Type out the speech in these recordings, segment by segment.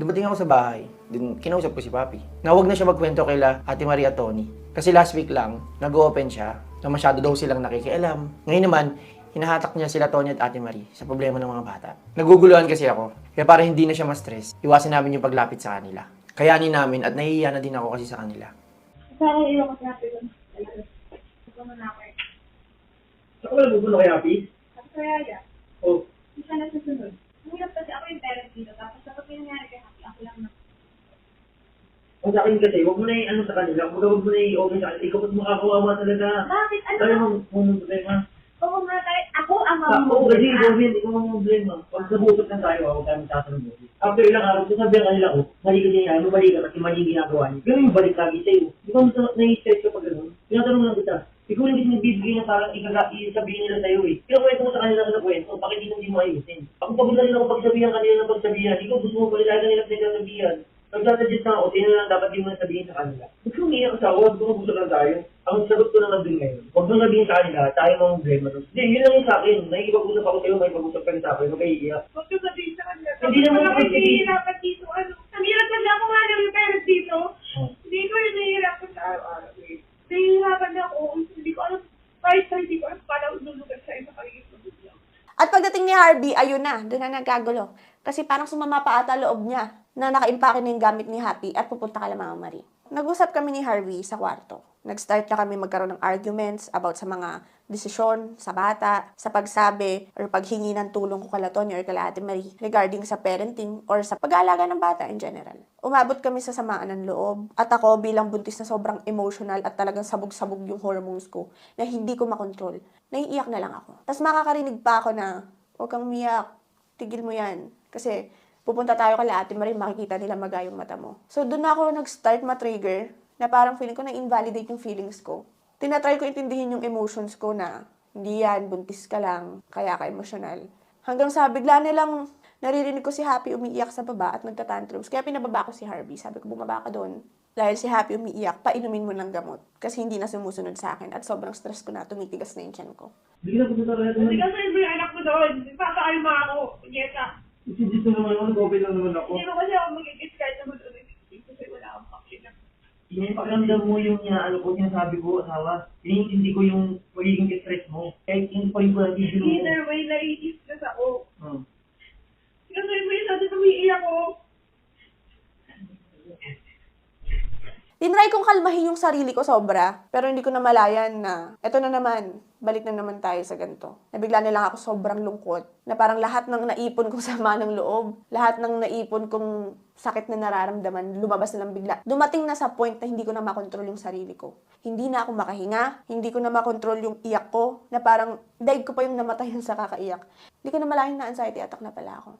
Dumating ako sa bahay, din kinausap ko si Papi. Na huwag na siya magkwento kay Ate Maria at Tony. Kasi last week lang, nag-open siya na masyado daw silang nakikialam. Ngayon naman, hinahatak niya sila Tony at Ate Marie sa problema ng mga bata. Naguguluhan kasi ako. Kaya para hindi na siya ma-stress, iwasan namin yung paglapit sa kanila. Kayanin namin at nahihiya na din ako kasi sa kanila. Saan ilang ko natin yun? Ito mo na ako eh. Saan ko lang bubuno kay Happy? At kaya yan, Oh. hindi siya nasusunod. Mahirap kasi ako yung parent dito, tapos kapag may nangyari kay Happy, ako lang na. Ang sa akin kasi, huwag mo na yung ano sa kanila. Huwag mo na yung okay sa kanila. Ikaw ba't makakawawa talaga? Bakit? Ano Tayo ba? mong problema. Oo nga tayo. Ako ang Ako kasi, Robin, ikaw ang problema. Pag nabusot lang tayo, huwag tayo magsasabi mo. After ilang araw, sasabihan kanila ko, mali ka niya yan, mali ka kasi mali yung ginagawa niya. Pero yung balik lagi sa'yo. Di ba nai-stress ka pag gano'n? Tinatanong lang kita. Ikaw hindi nagbibigay na parang isabihin nila sa'yo eh. Kinakwento mo sa kanila na kwento, bakit hindi mo ayusin? Ako pagod na rin ako pagsabihan kanila ng pagsabihan. Ikaw gusto mo pala lagi nila pinagsabihan. Nagsasadjust na ako, sino lang dapat di mo nasabihin sa kanila. Huwag kang umiyak sa huwag gusto lang tayo. Ang sagot ko naman din ngayon, huwag mong sabihin sa kanila, tayo mga problema nun. Hindi, yun lang yung sa akin. Nakikipag-usap ako sa'yo, may pag-usap ka rin sa akin, huwag kayo iiyak. Huwag ka sabihin sa kanila. Hindi naman ako nahihirapan dito. Ano? Nahihirap kasi ako nga lang yung parent dito. Oh. Hindi ko yung nahihirapan sa araw-araw eh. Nahihirapan ako. Hindi ko alam. Kahit sa hindi ko alam paano lulugan sa isa kagiging lang. At pagdating ni Harvey, ayun na, doon na nagkagulo. Kasi parang sumama pa ata loob niya na nakaimpake na yung gamit ni Happy at pupunta kay Mama Marie. Nag-usap kami ni Harvey sa kwarto. Nag-start na kami magkaroon ng arguments about sa mga desisyon sa bata, sa pagsabi or paghingi ng tulong ko kala Tony or kala Ate Marie regarding sa parenting or sa pag-aalaga ng bata in general. Umabot kami sa samaan ng loob at ako bilang buntis na sobrang emotional at talagang sabog-sabog yung hormones ko na hindi ko makontrol. Naiiyak na lang ako. Tapos makakarinig pa ako na, huwag kang umiyak, tigil mo yan. Kasi pupunta tayo kala Ate Marie, makikita nila maga yung mata mo. So doon na ako nag-start ma-trigger na parang feeling ko na-invalidate yung feelings ko. Tinatry ko intindihin yung emotions ko na hindi yan, buntis ka lang, kaya ka emotional. Hanggang sa bigla nilang naririnig ko si Happy umiiyak sa baba at nagtatantrums. Kaya pinababa ko si Harvey. Sabi ko, bumaba ka doon. Dahil si Happy umiiyak, painumin mo ng gamot. Kasi hindi na sumusunod sa akin at sobrang stress ko na, tumitigas na yung tiyan ko. Hindi na pumunta ka Hindi na. kasi yung anak mo doon. Papakain mo ako. Yeta. Dito naman ako, nag-open lang naman ako. Hindi mo kasi ako mag-i-kiss kahit naman ulit. Kasi wala akong pakina. Pakiramdam mo yung sabi ko, asawa. Iniintindi ko yung magiging stress mo. Kahit yung point ko lang, hindi mo. Either way, nai-stress ako. Hmm. Kasi mo yung sabi umiiyak ako. Tinry kong kalmahin yung sarili ko sobra, pero hindi ko namalayan na eto na naman, balik na naman tayo sa ganito. Nabigla na lang ako sobrang lungkot, na parang lahat ng naipon kong sama ng loob, lahat ng naipon kong sakit na nararamdaman, lumabas na lang bigla. Dumating na sa point na hindi ko na makontrol yung sarili ko. Hindi na ako makahinga, hindi ko na makontrol yung iyak ko, na parang daig ko pa yung namatayan sa kakaiyak. Hindi ko na malayan na anxiety attack na pala ako.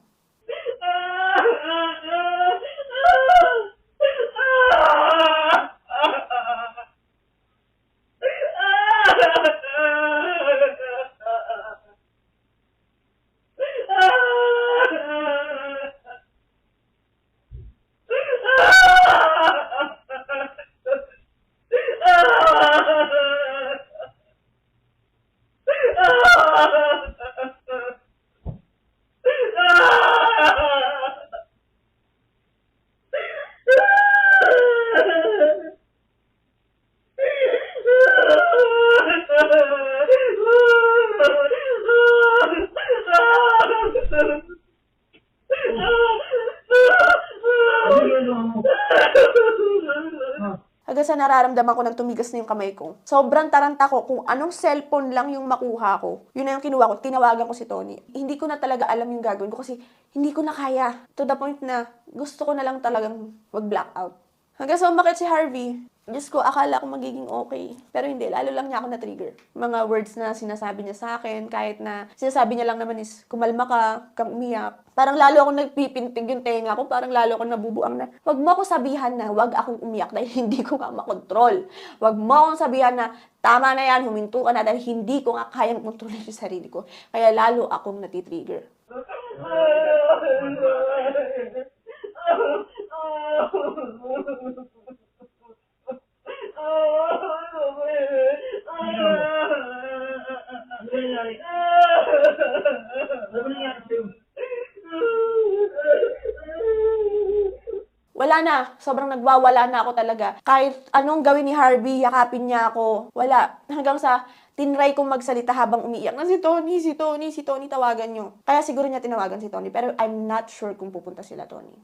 Hanggang sa nararamdaman ko nang tumigas na yung kamay ko. Sobrang taranta ko kung anong cellphone lang yung makuha ko. Yun na yung kinuha ko. Tinawagan ko si Tony. Hindi ko na talaga alam yung gagawin ko kasi hindi ko na kaya. To the point na gusto ko na lang talagang mag-blackout. Hanggang sa umakit si Harvey. Diyos ko, akala ko magiging okay. Pero hindi, lalo lang niya ako na-trigger. Mga words na sinasabi niya sa akin, kahit na sinasabi niya lang naman is, kumalma ka, kang umiyak. Parang lalo ako nagpipintig yung tenga ko, parang lalo ako nabubuang na, wag mo ako sabihan na wag akong umiyak dahil hindi ko nga makontrol. Wag mo akong sabihan na, tama na yan, huminto ka na dahil hindi ko nga kayang kontrolin yung sarili ko. Kaya lalo akong natitrigger. Ano nangyari sa'yo? Wala na. Sobrang nagwawala na ako talaga. Kahit anong gawin ni Harvey, yakapin niya ako. Wala. Hanggang sa tinry kong magsalita habang umiiyak na si Tony, tawagan niyo. Kaya siguro niya tinawagan si Tony, pero I'm not sure kung pupunta sila, Tony.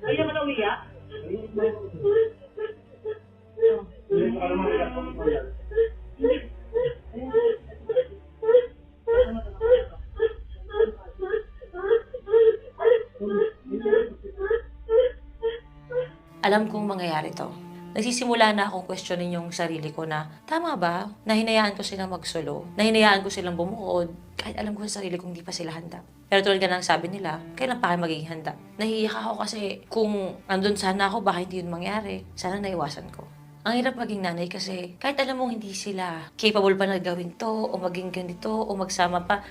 Ayaw mo na umiyak? Alam kong mangyayari to. Nagsisimula na akong questionin yung sarili ko na, tama ba? Na hinayaan ko silang magsolo? Na hinayaan ko silang bumukod? Kahit alam ko sa sarili kong di pa sila handa. Pero tulad nga ng sabi nila, kailan pa kayo magiging handa? Nahihiyak ako kasi kung andun sana ako, baka hindi yun mangyari. Sana naiwasan ko. Ang hirap maging nanay kasi kahit alam mong hindi sila capable pa na gawin to, o maging ganito, o magsama pa,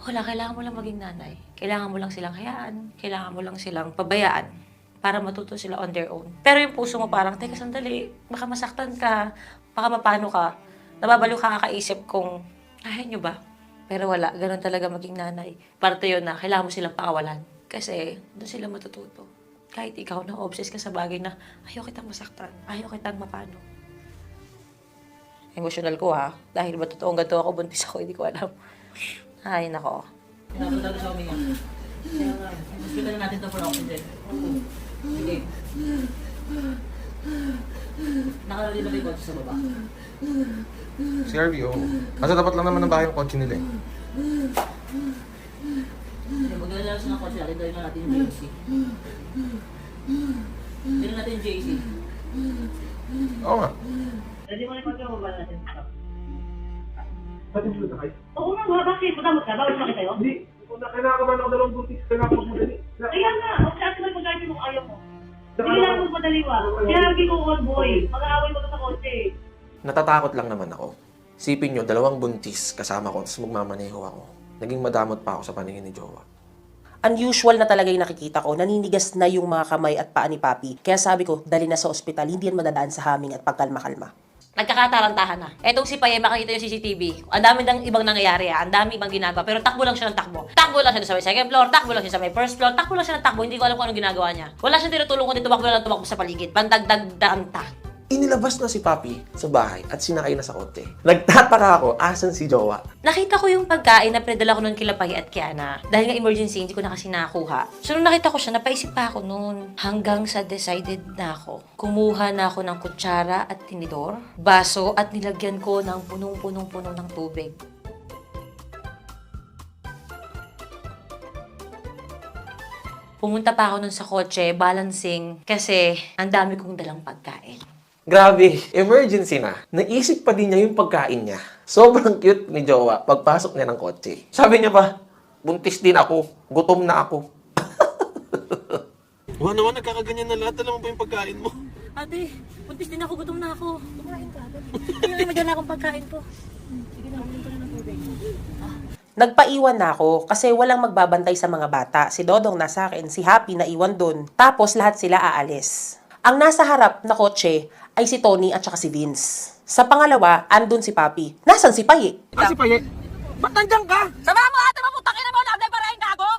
wala, kailangan mo lang maging nanay. Kailangan mo lang silang hayaan. Kailangan mo lang silang pabayaan para matuto sila on their own. Pero yung puso mo parang, teka sandali, baka masaktan ka, baka mapano ka, nababalo ka kakaisip kung, kaya nyo ba? Pero wala, ganun talaga maging nanay. Parte yun na, kailangan mo silang pakawalan. Kasi, doon sila matututo. Kahit ikaw na obsess ka sa bagay na, ayaw kitang masaktan, ayaw kitang mapano. Emotional ko ha, dahil ba totoong ganito ako, buntis ako, hindi ko alam. Ay, nako. Pinapunta ko sa uminga. Kaya nga, hospital natin ito for oxygen. Sige. Nakalali na ba yung kotse sa baba? Si Harvey, oo. Kasi dapat lang naman ng bahay yung kotse nila eh. Sige, magdala siya ng kotse natin. Dali na natin yung JC. Dali natin yung JC. Oo nga. Pwede mo na ipagkakaba natin. Pati mo na kayo? Oo nga, bakit? Magamot ka? Bawal makita yun? Hindi. Kinakabahan ako dalawang butis. Kinakabahan mo dali. Kaya nga, o sa atin mo gagawin kung ayaw mo. Hindi lang mo madaliwa. Kaya lagi ko on boy. Mag-aaway mo sa kotse. Natatakot lang naman ako. Sipin nyo, 2 buntis kasama ko, tapos magmamaneho ako. Naging madamot pa ako sa paningin ni Jowa. Unusual na talaga yung nakikita ko. Naninigas na yung mga kamay at paa ni Papi. Kaya sabi ko, dali na sa ospital, hindi yan madadaan sa haming at pagkalma-kalma. Nagkakatarantahan na. Etong si Paye, makikita yung CCTV. Ang dami ng ibang nangyayari, ang dami ibang ginagawa. Pero takbo lang siya ng takbo. Takbo lang siya sa may second floor, takbo lang siya sa may first floor, takbo lang siya ng takbo. Hindi ko alam kung anong ginagawa niya. Wala siyang tinutulong kundi tumakbo lang tumakbo sa paligid. Pandagdagdanta. Inilabas na si Papi sa bahay at sinakay na sa kotse. Nagtataka ako, asan si Jowa? Nakita ko yung pagkain na pinadala ko nun kila Paye at Kiana. Dahil nga emergency, hindi ko na kasi nakakuha. So nung nakita ko siya, napaisip pa ako noon. Hanggang sa decided na ako. Kumuha na ako ng kutsara at tinidor, baso at nilagyan ko ng punong-punong-puno ng tubig. Pumunta pa ako nun sa kotse, balancing, kasi ang dami kong dalang pagkain. Grabe, emergency na. Naisip pa din niya yung pagkain niya. Sobrang cute ni Jowa pagpasok niya ng kotse. Sabi niya pa, buntis din ako, gutom na ako. Wala naman, nagkakaganyan na lahat. Alam mo ba yung pagkain mo? Ate, buntis din ako, gutom na ako. Kumain ka. Ay, magdala akong pagkain ko. Sige na, kumain ka na ng tubig. Nagpaiwan na ako kasi walang magbabantay sa mga bata. Si Dodong nasa akin, si Happy naiwan dun. Tapos lahat sila aalis. Ang nasa harap na kotse ay si Tony at saka si Vince. Sa pangalawa, andun si Papi. Nasaan si Paye? Ah, si Paye? Ba't nandiyan ka? Sama mo ate mo, putang ina mo, nablay para yung gago.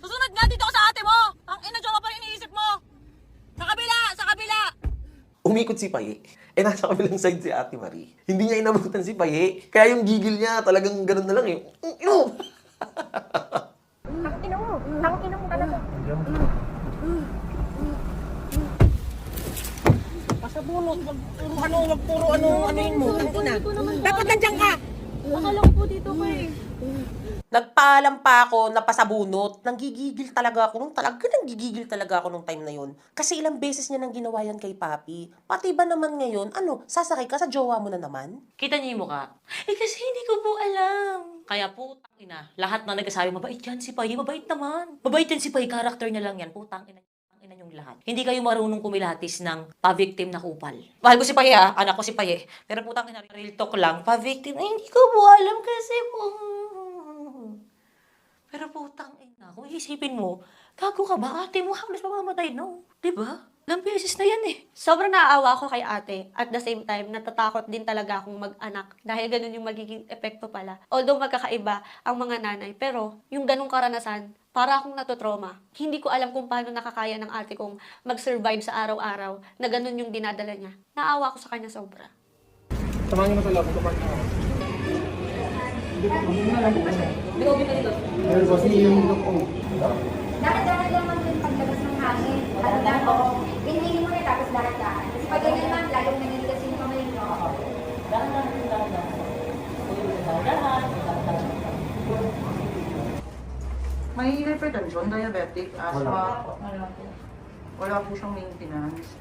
Susunod nga dito ako sa ate mo. Ang ina jowa pa rin iniisip mo. Sa kabila, sa kabila. Umikot si Paye. Nasa kabilang side si Ate Marie. Hindi niya inabutan si Paye. Kaya yung gigil niya talagang ganun na lang eh. Tangina mo talaga. bunot. Wag puro anuin mo. Dapat nandiyan ka. Akala ko po dito pa eh. Nagpaalam pa ako na pasabunot. Nanggigigil talaga ako nung time na yun. Kasi ilang beses niya nang ginawa yan kay Papi. Pati ba naman ngayon, sasakay ka sa jowa mo na naman? Kita niyo yung mukha? Kasi hindi ko po alam. Kaya putang ina, lahat na nagsasabi, mabait yan si Paye, mabait naman. Mabait yan si Paye, character niya lang yan. Putang ina yung lahat. Hindi kayo marunong kumilatis ng pa-victim na kupal. Mahal ko si Paye anak ko si Paye. Pero putang ina, real talk lang, pa-victim, ay, hindi ko po alam kasi po. Pero putang ina, kung isipin mo, gago ka ba? Ate mo, halos mamamatay, no? Diba? Ilang beses na yan eh. Sobrang naaawa ako kay ate. At the same time, natatakot din talaga akong mag-anak. Dahil ganun yung magiging epekto pala. Although magkakaiba ang mga nanay. Pero yung ganung karanasan, para akong natotrauma. Hindi ko alam kung paano nakakaya ng ate kong mag-survive sa araw-araw na ganun yung dinadala niya. Naawa ko sa kanya sobra. Samahan niyo na sa labo ko pa. Dahan-dahan lang man yung paglabas ng hangin. Ano lang po, inhale mo na tapos dahan-dahan. Kasi pag ganyan man, lalong naninigas yung kamay nyo. May hypertension, diabetic, asthma. Wala po siyang maintenance.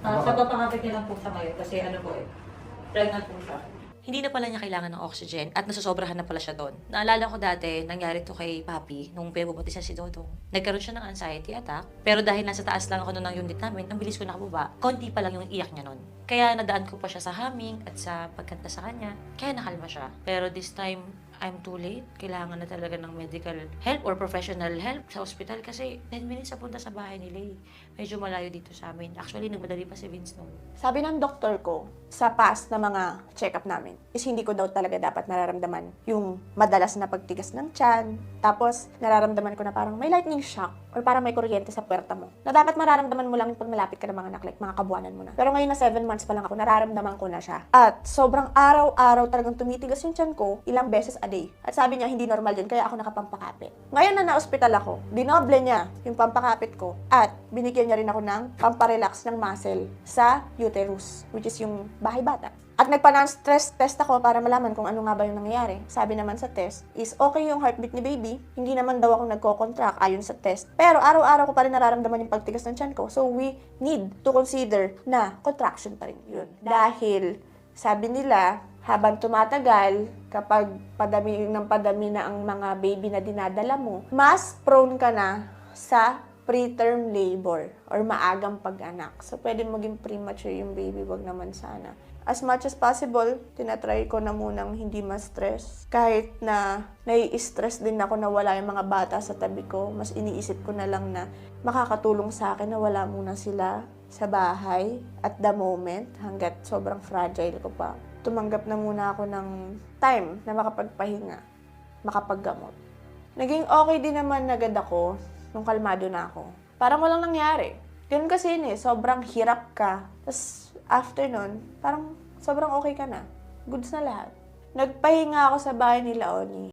Sa papangapit niya lang po siya ngayon kasi pregnant po siya. Hindi na pala niya kailangan ng oxygen at nasosobrahan na pala siya doon. Naalala ko dati, nangyari to kay Papi nung pinabubuntis niya si Dodong. Nagkaroon siya ng anxiety attack, pero dahil nasa taas lang ako noon ng unit namin, ang bilis ko nakababa, konti pa lang yung iyak niya noon. Kaya nadaan ko pa siya sa humming at sa pagkanta sa kanya, kaya nakalma siya. Pero this time, I'm too late. Kailangan na talaga ng medical help or professional help sa hospital kasi 10 minutes sa punta sa bahay nila eh. Medyo malayo dito sa amin. Actually, nagmadali pa si Vince noon. Sabi ng doktor ko, sa past na mga check-up namin, is hindi ko daw talaga dapat nararamdaman yung madalas na pagtigas ng tiyan. Tapos, nararamdaman ko na parang may lightning shock or parang may kuryente sa puwerta mo. Na dapat mararamdaman mo lang pag malapit ka ng mga anak, like mga kabuanan mo na. Pero ngayon na 7 months pa lang ako, nararamdaman ko na siya. At sobrang araw-araw talagang tumitigas yung tiyan ko, ilang beses a day. At sabi niya, hindi normal yun, kaya ako nakapampakapit. Ngayon na na-hospital ako, dinoble niya yung pampakapit ko at binigyan niya rin ako ng pamparelax ng muscle sa uterus, which is yung bahay bata. At nagpa-stress test ako para malaman kung ano nga ba yung nangyayari. Sabi naman sa test is okay yung heartbeat ni baby. Hindi naman daw ako nagko-contract ayon sa test. Pero araw-araw ko pa rin nararamdaman yung pagtigas ng tiyan ko. So we need to consider na contraction pa rin yun. Dahil sabi nila, habang tumatagal, kapag padami na ang mga baby na dinadala mo, mas prone ka na sa preterm labor or maagang pag-anak. So, pwede maging premature yung baby, wag naman sana. As much as possible, tinatry ko na munang hindi ma-stress. Kahit na nai-stress din ako na wala yung mga bata sa tabi ko, mas iniisip ko na lang na makakatulong sa akin na wala muna sila sa bahay at the moment, hanggat sobrang fragile ko pa. Tumanggap na muna ako ng time na makapagpahinga, makapaggamot. Naging okay din naman agad ako nung kalmado na ako. Parang walang nangyari. Ganun kasi yun eh, sobrang hirap ka. Tapos after nun, parang sobrang okay ka na. Goods na lahat. Nagpahinga ako sa bahay nila Oni.